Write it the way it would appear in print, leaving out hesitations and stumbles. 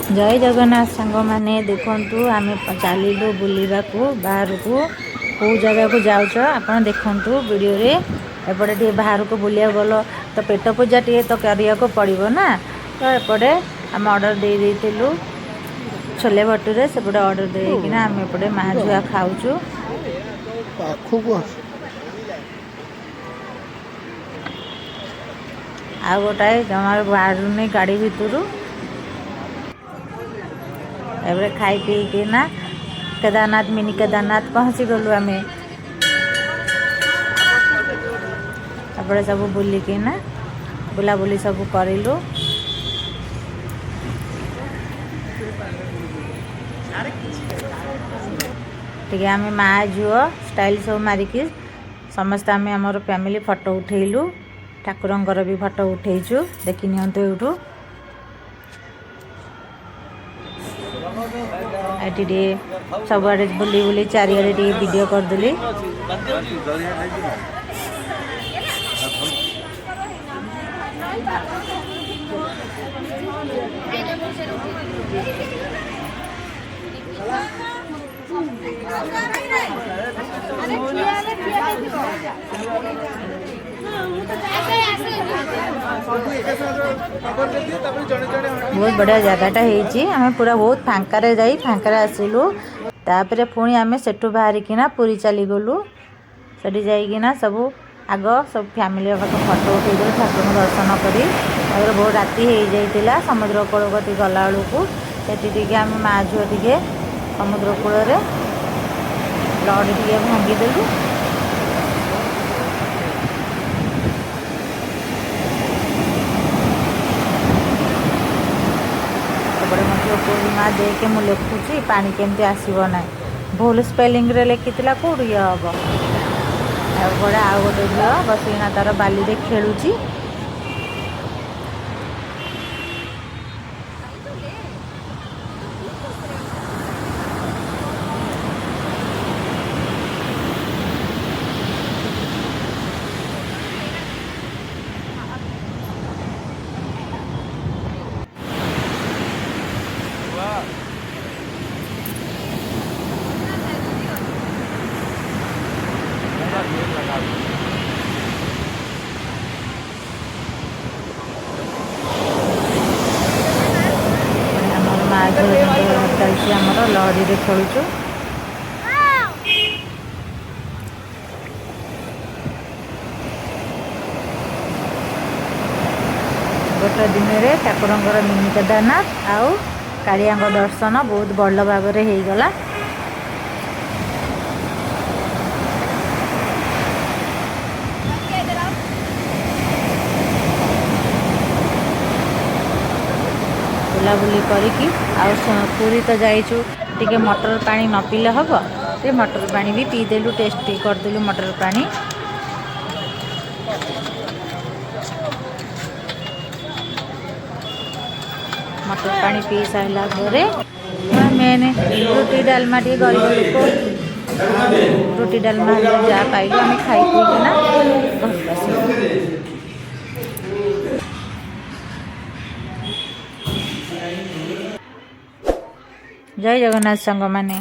जय जगन्नाथ सांग मैंने देखु आम चलू बुलवा बाहर को कौ जगह को जाऊच आप देखु वीडियो रे एपटे बाहर को बुलिया गल तो पेट पूजा टे तो करिया को पड़ो ना। तो एपटे आम ऑर्डर दे देलु छोले भटूरे सेपटे ऑर्डर देकिना आम एपटे माँ झुआ खाऊचु। आ गोटाए जमार बाहर नहीं गाड़ी भितर एबरे खाई पी के ना केदारनाथ मिनी केदारनाथ पहुँची गलु आम एपटे सब बुलिकी ना बुलाबुली सब करूँ। टे आम माँ झुओ स्टाइल सब मारिकी समस्त आम आमर फैमिली फोटो उठेलु ठाकुरंकर भी फोटो उठेचु देखी नियंतु एठू ये सब आड़े बुली बुली चारिआडे वीडियो करदेली। बहुत बढ़िया जगहटा है पूरा बहुत फांकारे जाई फांकारे आसिलु तापर पुणी आम सेठू बाहरिकिना पुरी चली गलु सेठी जाइकिना सब आग सब फैमिली फोटो उठेदेलु ठाकुर दर्शन करी बहुत राति हो जाइतिला समुद्र कूल गति गला बेलू से आम माँ झुआ टे समुद्र कूल लड़ी टे भांगीदेलु। पूर्णिमा देखे मुझे लिखुची पानी केमती आसब ना भूल स्पेलिंग रे लिखी कौट ये हम बड़े आउ गोटे झील बसना तार बाली रे खेलुची। चलती आमर लहरी रे खेलुचु गोटे दिन में ठाकुरंकर मिनी केदारनाथ आउ कालिया दर्शन बहुत बड़ भाव में होगला। बुलाबुली करिकी पूरी तो जाइचु टिके मटर पानी न पीले हम से मटर पानी भी पीदेलु टेस्ट करदेलु मटर पानी। मटर पानी पी सारा मेन रुटी डालमा टे गरीब लोक रुटी डालमा जहाँ पाइलु आम खाई पीकिना जय जगन्नाथ सांग माने।